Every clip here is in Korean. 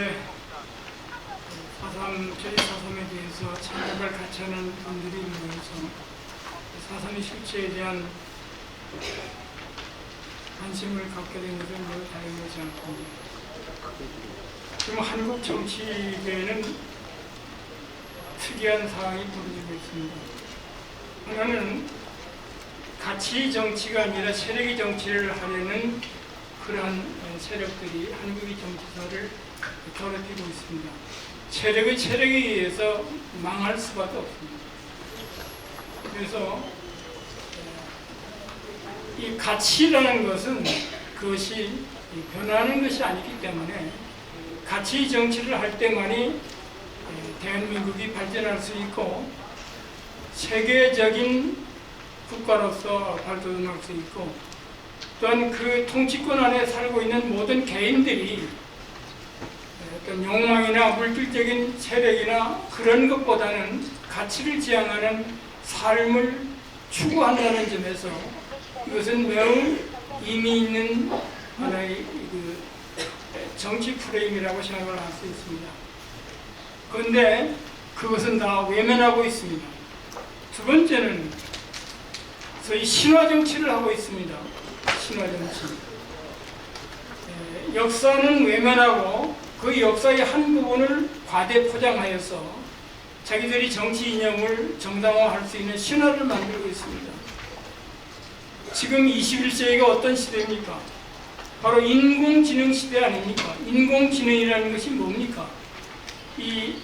이제 저희 4.3에 대해서 참여를 같이 하는 분들이 모여서 4.3의 실체에 대한 관심을 갖게 된 것은 매우 다행이지 않습니다. 지금 한국 정치계에는 특이한 상황이 벌어지고 있습니다. 하나는 가치 정치가 아니라 세력의 정치를 하려는 그러한 세력들이 한국의 정치사를 더럽히고 있습니다. 세력에 의해서 망할 수밖에 없습니다. 그래서 이 가치라는 것은 그것이 변하는 것이 아니기 때문에 가치 정치를 할 때만이 대한민국이 발전할 수 있고 세계적인 국가로서 발전할 수 있고 또한 그 통치권 안에 살고 있는 모든 개인들이 어떤 욕망이나 물질적인 세력이나 그런 것보다는 가치를 지향하는 삶을 추구한다는 점에서 이것은 매우 의미 있는 하나의 정치 프레임이라고 생각을 할 수 있습니다. 그런데 그것은 다 외면하고 있습니다. 두 번째는 소위 신화 정치를 하고 있습니다. 신화 정치. 역사는 외면하고 그 역사의 한 부분을 과대 포장하여서 자기들이 정치 이념을 정당화할 수 있는 신화를 만들고 있습니다. 지금 21세기가 어떤 시대입니까? 바로 인공지능 시대 아닙니까? 인공지능이라는 것이 뭡니까? 이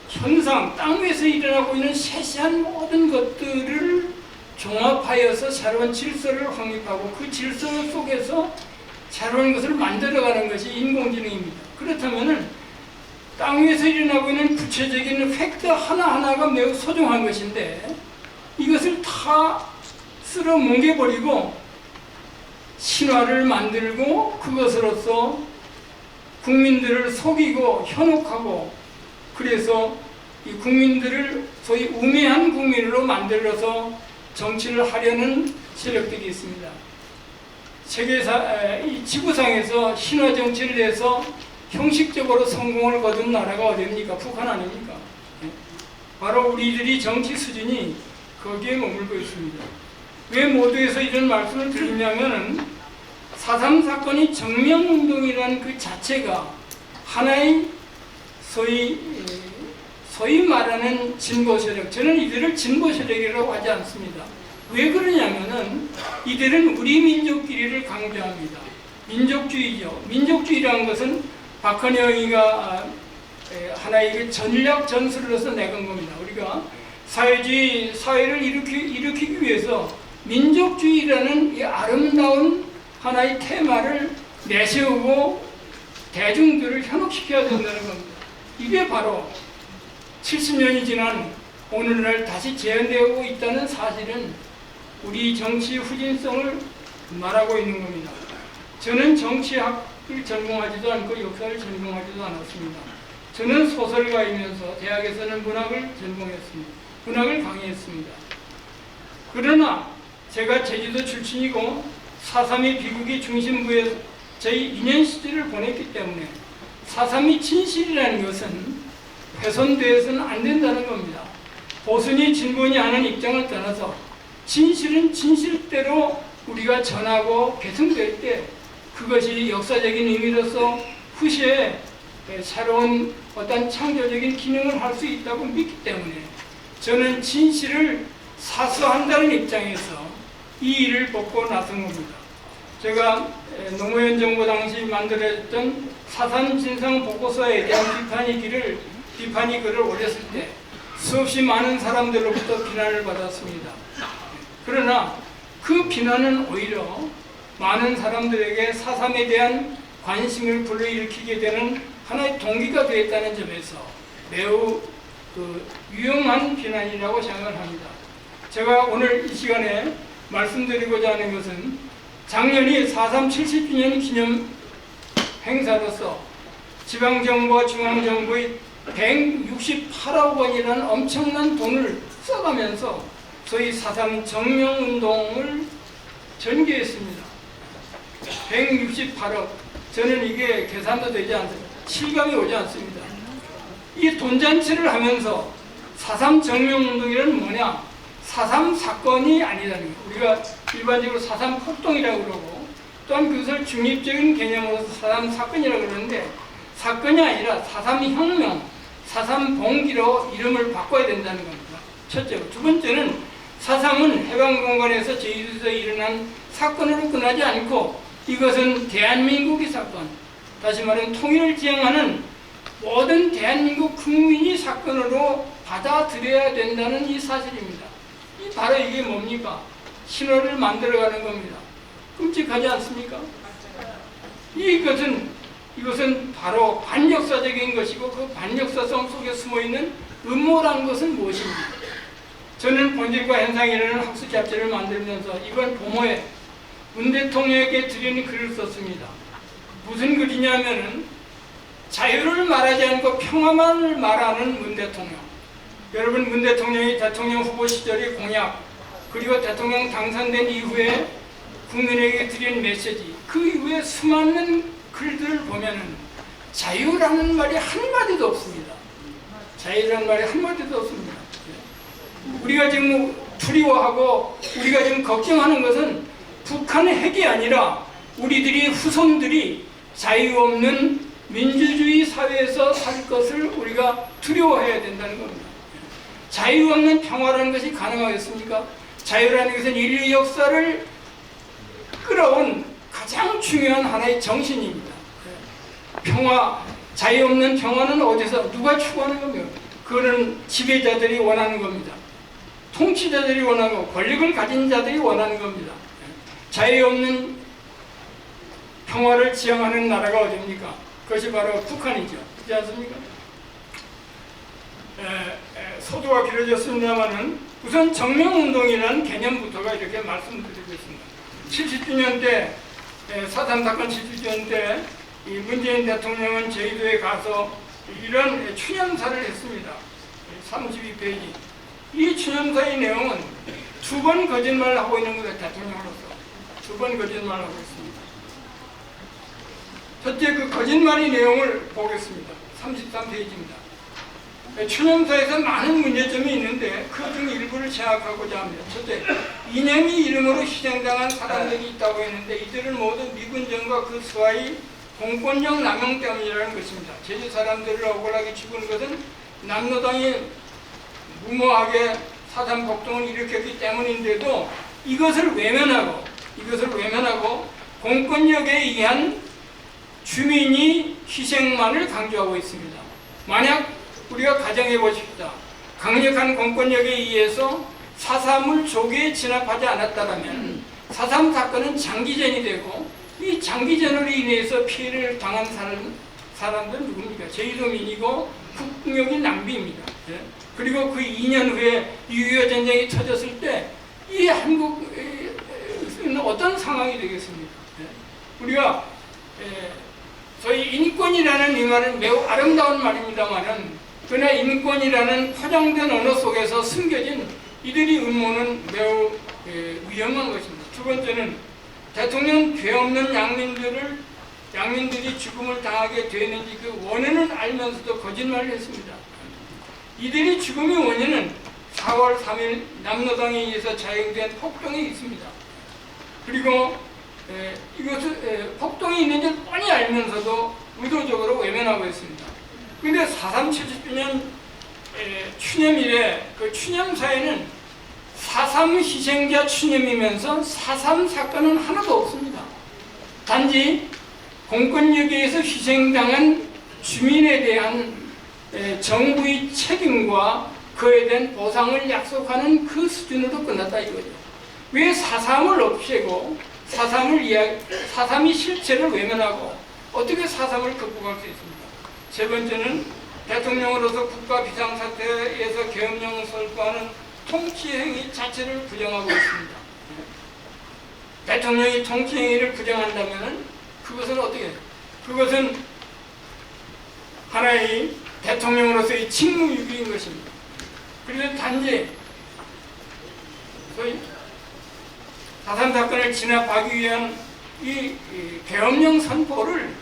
현상, 땅 위에서 일어나고 있는 세세한 모든 것들을 종합하여서 새로운 질서를 확립하고 그 질서 속에서 새로운 것을 만들어가는 것이 인공지능입니다. 그렇다면 땅 위에서 일어나고 있는 구체적인 팩터 하나하나가 매우 소중한 것인데 이것을 다 쓸어 뭉개버리고 신화를 만들고 그것으로서 국민들을 속이고 현혹하고 그래서 이 국민들을 소위 우매한 국민으로 만들어서 정치를 하려는 세력들이 있습니다. 이 지구상에서 신화 정치를 해서 형식적으로 성공을 거둔 나라가 어디입니까? 북한 아닙니까? 바로 우리들이 정치 수준이 거기에 머물고 있습니다. 왜 모두에서 이런 말씀을 드리냐면 4.3 사건이 정명운동이라는 그 자체가 하나의 소위 말하는 진보 세력, 저는 이들을 진보 세력이라고 하지 않습니다. 왜 그러냐면은 이들은 우리 민족끼리를 강조합니다. 민족주의죠. 민족주의라는 것은 박헌영이가 하나의 전략 전술로서 내건 겁니다. 우리가 사회주의 사회를 일으키기 위해서 민족주의라는 이 아름다운 하나의 테마를 내세우고 대중들을 현혹시켜야 된다는 겁니다. 이게 바로 70년이 지난 오늘날 다시 재현되고 있다는 사실은 우리 정치 후진성을 말하고 있는 겁니다. 저는 정치학을 전공하지도 않고 역사를 전공하지도 않았습니다. 저는 소설가이면서 대학에서는 문학을 전공했습니다. 문학을 강의했습니다. 그러나 제가 제주도 출신이고 4.3이 비극의 중심부에 저희 2년 시절을 보냈기 때문에 4.3이 진실이라는 것은 훼손되어서는 안 된다는 겁니다. 보수니 진보니 하는 입장을 떠나서 진실은 진실대로 우리가 전하고 계승될 때 그것이 역사적인 의미로서 후시에 새로운 어떤 창조적인 기능을 할 수 있다고 믿기 때문에 저는 진실을 사수한다는 입장에서 이 일을 뽑고 나선 겁니다. 제가 노무현 정부 당시 만들었던 4.3 진상 보고서에 대한 비판이 글을 올렸을 때 수없이 많은 사람들로부터 비난을 받았습니다. 그러나 그 비난은 오히려 많은 사람들에게 4.3에 대한 관심을 불러일으키게 되는 하나의 동기가 되었다는 점에서 매우 유용한 비난이라고 생각을 합니다. 제가 오늘 이 시간에 말씀드리고자 하는 것은 작년이 4.3 70주년 기념 행사로서 지방정부와 중앙정부의 168억 원이라는 엄청난 돈을 써가면서 소위 4.3 정명운동을 전개했습니다. 168억. 저는 이게 계산도 되지 않습니다. 실감이 오지 않습니다. 이 돈잔치를 하면서 4.3 정명운동이란 뭐냐? 4.3 사건이 아니라는 거예요. 우리가 일반적으로 4.3 폭동이라고 그러고 또한 그것을 중립적인 개념으로서 4.3 사건이라고 그러는데 사건이 아니라 4.3 혁명, 4.3 봉기로 이름을 바꿔야 된다는 겁니다. 첫째로. 두 번째는 4.3은 해방공간에서 제주도에서 일어난 사건으로 끝나지 않고 이것은 대한민국의 사건, 다시 말하면 통일을 지향하는 모든 대한민국 국민이 사건으로 받아들여야 된다는 이 사실입니다. 바로 이게 뭡니까? 신호를 만들어가는 겁니다. 끔찍하지 않습니까? 이것은 바로 반역사적인 것이고 그 반역사성 속에 숨어있는 음모라는 것은 무엇입니까? 저는 본질과 현상이라는 학술 잡지를 만들면서 이번 봄에 문 대통령에게 드리는 글을 썼습니다. 무슨 글이냐면은 자유를 말하지 않고 평화만을 말하는 문 대통령. 여러분, 문 대통령이 대통령 후보 시절의 공약 그리고 대통령 당선된 이후에 국민에게 드린 메시지, 그 이후에 수많은 글들을 보면은 자유라는 말이 한마디도 없습니다. 자유라는 말이 한마디도 없습니다. 우리가 지금 두려워하고 우리가 지금 걱정하는 것은 북한의 핵이 아니라 우리들이 후손들이 자유 없는 민주주의 사회에서 살 것을 우리가 두려워해야 된다는 겁니다. 자유 없는 평화라는 것이 가능하겠습니까? 자유라는 것은 인류 역사를 끌어온 가장 중요한 하나의 정신입니다. 평화, 자유 없는 평화는 어디서 누가 추구하는 겁니까? 그거는 지배자들이 원하는 겁니다. 통치자들이 원하는 거, 권력을 가진 자들이 원하는 겁니다. 자유 없는 평화를 지향하는 나라가 어디입니까? 그것이 바로 북한이죠. 그렇지 않습니까? 소두가 길어졌습니다만은 우선 정명운동이라는 개념부터가 이렇게 말씀드리고 있습니다. 70주년 때, 4.3 사건 70주년 때 이 문재인 대통령은 제주도에 가서 이런 추념사를 했습니다. 32페이지. 이 추념사의 내용은 두 번 거짓말을 하고 있는 거예요. 대통령으로서. 두 번 거짓말을 하고 있습니다. 첫째, 그 거짓말의 내용을 보겠습니다. 33페이지입니다. 추념사에서 많은 문제점이 있는데 그 중 일부를 제압하고자 합니다. 첫째, 이념이 이름으로 희생당한 사람들이 있다고 했는데 이들은 모두 미군정과 그 수하의 공권력 남용 때문이라는 것입니다. 제주 사람들을 억울하게 죽은 것은 남로당이 무모하게 4.3 폭동을 일으켰기 때문인데도 이것을 외면하고 공권력에 의한 주민이 희생만을 강조하고 있습니다. 만약 우리가 가정해 보십시다. 강력한 공권력에 의해서 4.3을 조기에 진압하지 않았다면 4.3 사건은 장기전이 되고 이 장기전으로 인해서 피해를 당한 사람들은 누굽니까? 제주도민이고 국력이 낭비입니다. 그리고 그 2년 후에 6.25 전쟁이 터졌을 때 이 한국은 어떤 상황이 되겠습니까? 우리가 저희 인권이라는 이 말은 매우 아름다운 말입니다만은 그러나 인권이라는 포장된 언어 속에서 숨겨진 이들의 음모는 매우 위험한 것입니다. 두 번째는 대통령 죄 없는 양민들이 죽음을 당하게 되는지 그 원인을 알면서도 거짓말을 했습니다. 이들이 죽음의 원인은 4월 3일 남로당에 의해서 자행된 폭동이 있습니다. 그리고 이것을 폭동이 있는지 뻔히 알면서도 의도적으로 외면하고 있습니다. 그런데 4.3 70주년 추념일에 그 추념사에는 4.3 희생자 추념이면서 4.3 사건은 하나도 없습니다. 단지 공권력에 의해서 희생당한 주민에 대한 정부의 책임과 그에 대한 보상을 약속하는 그 수준으로 끝났다 이거죠. 왜 4.3을 없애고 4.3의 실체를 외면하고 어떻게 4.3을 극복할 수 있습니까? 세 번째는 대통령으로서 국가 비상사태에서 계엄령을 선포하는 통치행위 자체를 부정하고 있습니다. 대통령이 통치행위를 부정한다면 그것은 어떻게 해요? 그것은 하나의 대통령으로서의 직무유기인 것입니다. 그래서 단지 소위 4.3 사건을 진압하기 위한 이 계엄령 선포를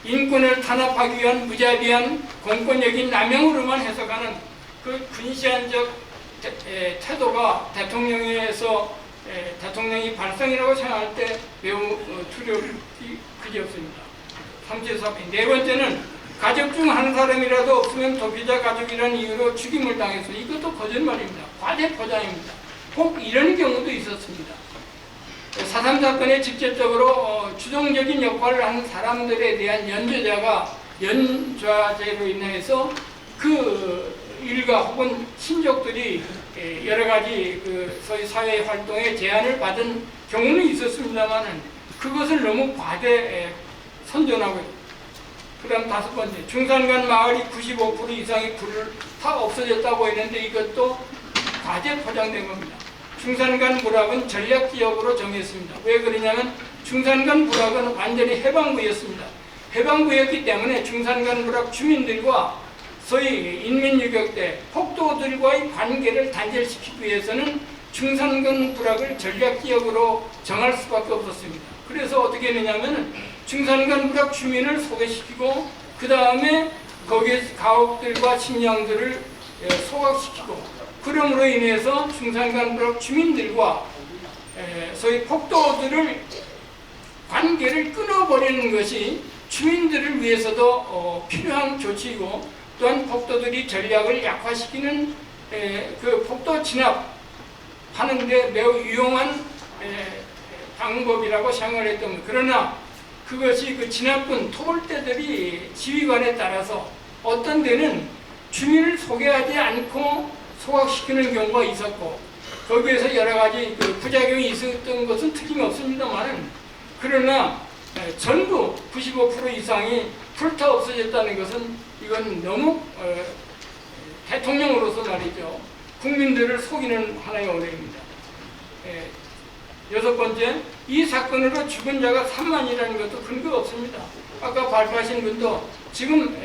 인권을 탄압하기 위한 무자비한 공권력인 남용으로만 해석하는 그 근시안적 태도가 대통령이 발상이라고 생각할 때 매우 두려움이 그지없습니다. 3.4. 네 번째는 가족 중 한 사람이라도 없으면 도피자 가족이라는 이유로 죽임을 당했습니다. 이것도 거짓말입니다. 과대 포장입니다. 꼭 이런 경우도 있었습니다. 4.3 사건에 직접적으로 주동적인 역할을 하는 사람들에 대한 연좌제로 인해서 그 일가 혹은 친족들이 여러 가지 소위 사회 활동에 제한을 받은 경우는 있었습니다만 그것을 너무 과대 선전하고 그 다음 5번째, 중산간 마을이 95% 이상의 불을 다 없어졌다고 했는데 이것도 과대 포장된 겁니다. 중산간 부락은 전략지역으로 정했습니다. 왜 그러냐면 중산간 부락은 완전히 해방구였습니다. 해방구였기 때문에 중산간 부락 주민들과 소위 인민유격대 폭도들과의 관계를 단절시키기 위해서는 중산간 부락을 전략지역으로 정할 수밖에 없었습니다. 그래서 어떻게 했느냐면 중산간 부락 주민을 소개시키고 그 다음에 거기에 가옥들과 식량들을 소각시키고 그럼으로 인해서 중산간 부락 주민들과 소위 폭도들을 관계를 끊어버리는 것이 주민들을 위해서도 필요한 조치이고 또한 폭도들이 전략을 약화시키는 그 폭도 진압하는 데 매우 유용한 방법이라고 생각을 했던 겁니다. 그러나 그것이 그 진압군 토벌대들이 지휘관에 따라서 어떤 데는 주민을 소개하지 않고 소각시키는 경우가 있었고 거기에서 여러 가지 그 부작용이 있었던 것은 틀림없습니다만 그러나 전부 95% 이상이 불타 없어졌다는 것은 이건 너무 대통령으로서 말이죠. 국민들을 속이는 하나의 오해입니다. 6번째, 이 사건으로 죽은 자가 3만이라는 것도 근거가 없습니다. 아까 발표하신 분도 지금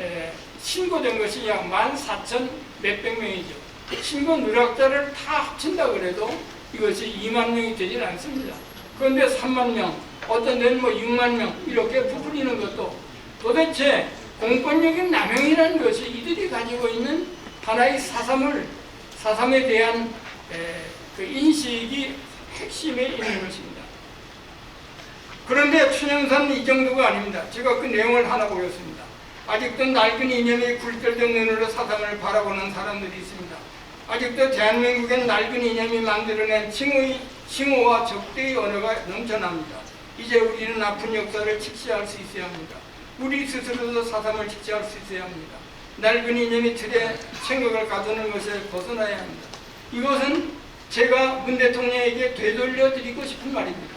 신고된 것이 약 14,000 몇백 명이죠. 신고 누락자를 다 합친다 그래도 이것이 2만 명이 되질 않습니다. 그런데 3만 명, 어떤 데는 뭐 6만 명 이렇게 부풀리는 것도 도대체 공권력의 남용이라는 것이 이들이 가지고 있는 하나의 사삼에 대한 그 인식이 핵심에 있는 것입니다. 그런데 춘영산 이 정도가 아닙니다. 제가 그 내용을 하나 보였습니다. 아직도 낡은 이념이 굴절된 눈으로 사상을 바라보는 사람들이 있습니다. 아직도 대한민국엔 낡은 이념이 만들어낸 칭호와 적대의 언어가 넘쳐납니다. 이제 우리는 아픈 역사를 직시할 수 있어야 합니다. 우리 스스로도 사상을 직시할 수 있어야 합니다. 낡은 이념이 틀에 생각을 가두는 것에 벗어나야 합니다. 이것은 제가 문 대통령에게 되돌려 드리고 싶은 말입니다.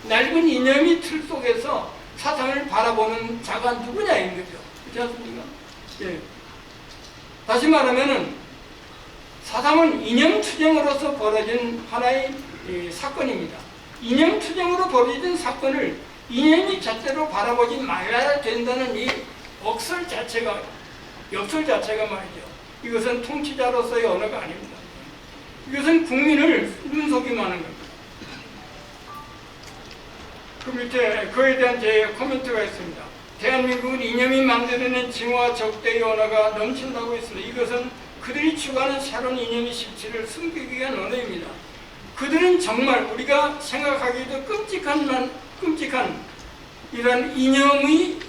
낡은 이념이 틀 속에서 사상을 바라보는 자가 누구냐인 거죠. 그렇지 않습니까? 예. 다시 말하면은 사상은 이념 투쟁으로서 벌어진 하나의 사건입니다. 이념 투쟁으로 벌어진 사건을 이념이 잣대로 바라보지 말아야 된다는 이 역설 자체가 말이죠. 이것은 통치자로서의 언어가 아닙니다. 이것은 국민을 눈속임하는 겁니다. 그 밑에 그에 대한 제 코멘트가 있습니다. 대한민국은 이념이 만들어낸 징후와 적대의 언어가 넘친다고 했습니다. 이것은 그들이 추구하는 새로운 이념의 실체를 숨기기 위한 언어입니다. 그들은 정말 우리가 생각하기에도 끔찍한 이런 이념을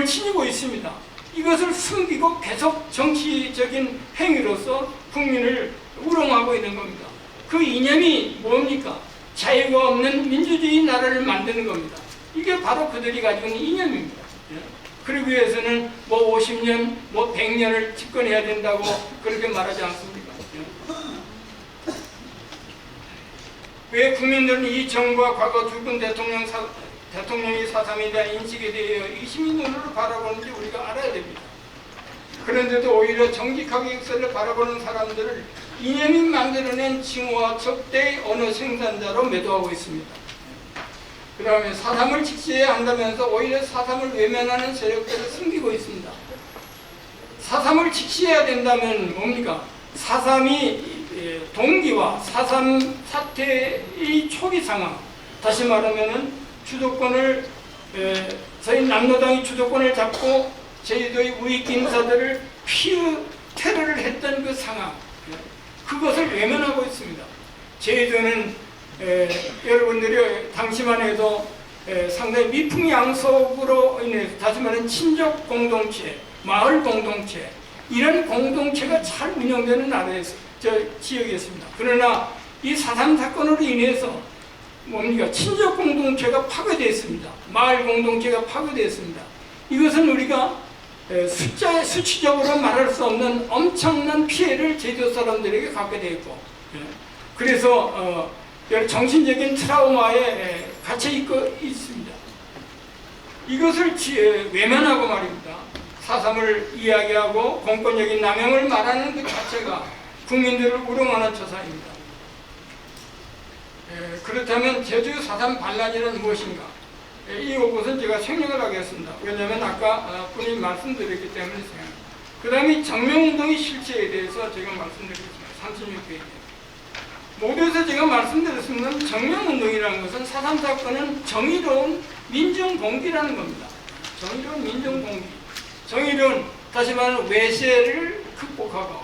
지니고 있습니다. 이것을 숨기고 계속 정치적인 행위로서 국민을 우롱하고 있는 겁니다. 그 이념이 뭡니까? 자유가 없는 민주주의 나라를 만드는 겁니다. 이게 바로 그들이 가지고 있는 이념입니다. 그러기 위해서는 뭐 50년, 뭐 100년을 집권해야 된다고 그렇게 말하지 않습니까? 왜 국민들은 이 정부와 과거 죽은 대통령이 4.3에 대한 인식에 대해 의심의 눈으로 바라보는지 우리가 알아야 됩니다. 그런데도 오히려 정직하게 역사를 바라보는 사람들을 이념이 만들어낸 징후와 적대의 언어 생산자로 매도하고 있습니다. 그 다음에 4.3을 직시해야 한다면서 오히려 4.3을 외면하는 세력들을 숨기고 있습니다. 4.3을 직시해야 된다면 뭡니까? 4.3이 동기와 4.3 사태의 초기 상황, 다시 말하면 주도권을 저희 남로당이 주도권을 잡고 제주도의 우익 인사들을 피해 테러를 했던 그 상황, 그것을 외면하고 있습니다. 제주도는 여러분들이 당시만 해도 상당히 미풍양속으로 인해서, 다시 말하면 친족 공동체, 마을 공동체, 이런 공동체가 잘 운영되는 나라에서 지역이었습니다. 그러나 이 4.3 사건으로 인해서 뭡니까? 친족 공동체가 파괴되었습니다. 마을 공동체가 파괴되었습니다. 이것은 우리가 수치적으로 말할 수 없는 엄청난 피해를 제주도 사람들에게 갖게 되었고, 그래서 정신적인 트라우마에 갇혀 있습니다. 이것을 외면하고 말입니다. 4.3을 이야기하고 공권력인 남용을 말하는 그 자체가 국민들을 우롱하는 처사입니다. 그렇다면 제주 4.3 반란이란 무엇인가? 이것은 제가 생략을 하겠습니다. 왜냐하면 아까 분이 말씀드렸기 때문에 그 다음에 정명운동의 실체에 대해서 제가 말씀드리겠습니다. 36페이지. 모두에서 제가 말씀드렸습니다. 정명운동이라는 것은 4.3 사건은 정의로운 민정공기라는 겁니다. 정의로운 민정공기. 정의로운, 다시 말하면 외세를 극복하고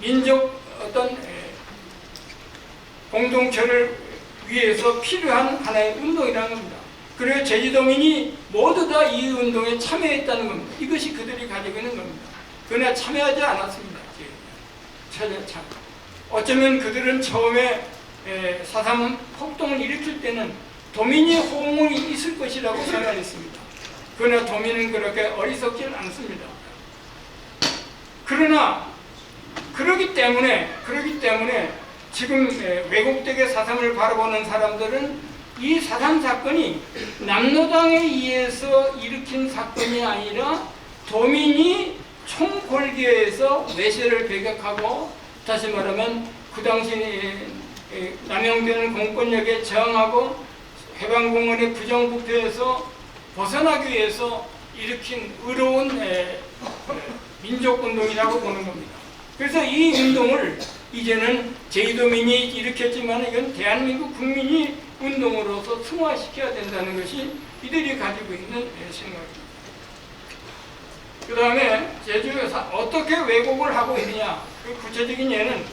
민족 어떤 공동체를 위해서 필요한 하나의 운동이라는 겁니다. 그리고 제주도민이 모두 다 이 운동에 참여했다는 겁니다. 이것이 그들이 가지고 있는 겁니다. 그러나 참여하지 않았습니다. 어쩌면 그들은 처음에 4.3 폭동을 일으킬 때는 도민의 호응이 있을 것이라고 생각했습니다. 그러나 도민은 그렇게 어리석지 않습니다. 그러나 그렇기 때문에 지금 왜곡되게 4.3을 바라보는 사람들은 이 4.3 사건이 남로당에 의해서 일으킨 사건이 아니라 도민이 총궐기에서 외세를 배격하고, 다시 말하면 그 당시 남용되는 공권력에 저항하고 해방공원의 부정부패에서 벗어나기 위해서 일으킨 의로운 민족운동이라고 보는 겁니다. 그래서 이 운동을 이제는 제주도민이 일으켰지만 이건 대한민국 국민이 운동으로서 승화시켜야 된다는 것이 이들이 가지고 있는 생각입니다. 그 다음에 제주에서 어떻게 왜곡을 하고 있느냐, 그 구체적인 예는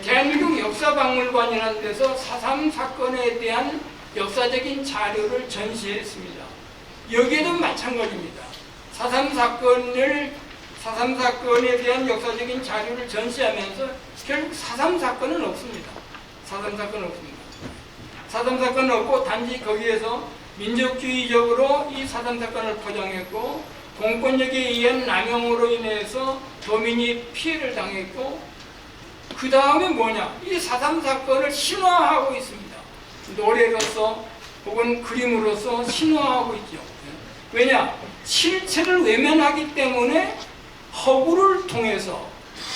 대한민국 역사박물관이라는 데서 4.3 사건에 대한 역사적인 자료를 전시했습니다. 여기에도 마찬가지입니다. 4.3 사건에 대한 역사적인 자료를 전시하면서 결국 4.3 사건은 없습니다. 4.3 사건은 없습니다. 4.3 사건은 없고 단지 거기에서 민족주의적으로 이 4.3 사건을 포장했고, 공권력에 의한 남용으로 인해서 도민이 피해를 당했고, 그 다음에 뭐냐? 이 4.3 사건을 신화하고 있습니다. 노래로서 혹은 그림으로서 신화하고 있죠. 왜냐? 실체를 외면하기 때문에 허구를 통해서,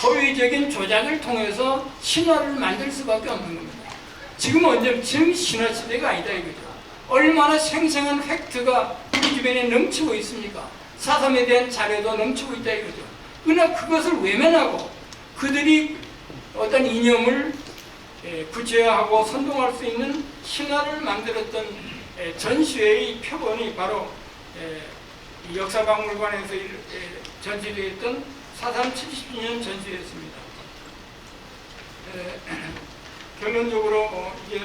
허위적인 조작을 통해서 신화를 만들 수밖에 없는 겁니다. 지금 신화 시대가 아니다 이거죠. 얼마나 생생한 팩트가 우리 주변에 넘치고 있습니까? 4.3에 대한 자료도 넘치고 있다 이거죠. 그러나 그것을 외면하고 그들이 어떤 이념을 구체화하고 선동할 수 있는 신화를 만들었던 전시회의 표본이 바로 역사박물관에서 전시되었던 4.3 70주년 전시회였습니다. 결론적으로 이제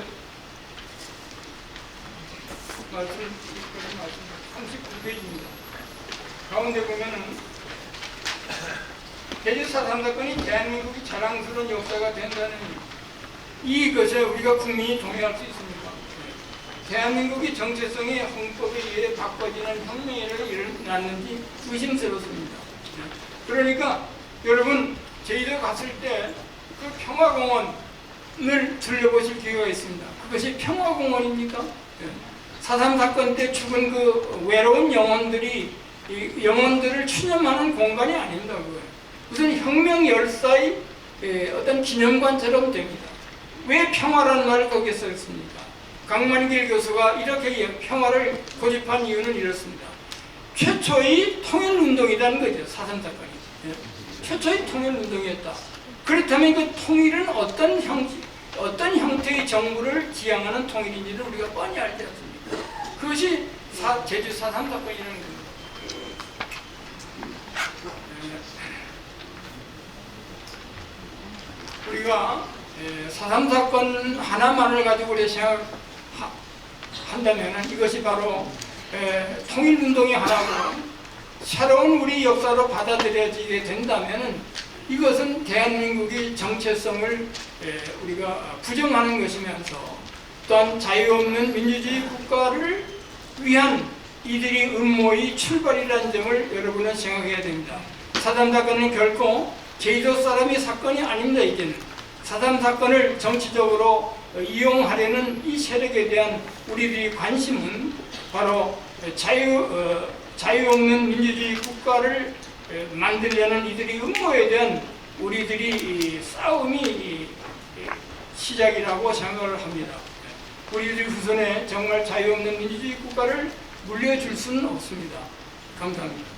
말씀 39페이지입니다. 가운데 보면은 제주 4.3 사건이 대한민국이 자랑스러운 역사가 된다는 이것에 우리가 국민이 동의할 수 있습니까? 대한민국이 정체성이 헌법에 의해 바꿔지는 혁명이 일어났는지 의심스럽습니다. 그러니까 여러분 제주도 갔을 때 그 평화공원을 들려보실 기회가 있습니다. 그것이 평화공원입니까? 4.3 사건 때 죽은 그 외로운 영혼들을 추념하는 공간이 아닙니다. 그거예요. 무슨 혁명 열사의 어떤 기념관처럼 됩니다. 왜 평화라는 말을 거기에 썼습니까? 강만길 교수가 이렇게 평화를 고집한 이유는 이렇습니다. 최초의 통일운동이라는 거죠. 4.3 사건이. 최초의 통일운동이었다. 그렇다면 그 통일은 어떤 형태의 정부를 지향하는 통일인지를 우리가 뻔히 알지 않습니까? 그것이 제주 4.3 사건이라는 겁니다. 우리가 4.3 사건 하나만을 가지고 우리 생각한다면 이것이 바로 통일운동의 하나고 새로운 우리 역사로 받아들여지게 된다면 이것은 대한민국의 정체성을 우리가 부정하는 것이면서 또한 자유 없는 민주주의 국가를 위한 이들이 음모의 출발이라는 점을 여러분은 생각해야 됩니다. 4.3 사건은 결코 제주도 사람의 사건이 아닙니다. 이제는 4.3 사건을 정치적으로 이용하려는 이 세력에 대한 우리들의 관심은 바로 자유 없는 민주주의 국가를 만들려는 이들의 음모에 대한 우리들이 싸움이 시작이라고 생각을 합니다. 우리들 후손에 정말 자유 없는 민주주의 국가를 물려줄 수는 없습니다. 감사합니다.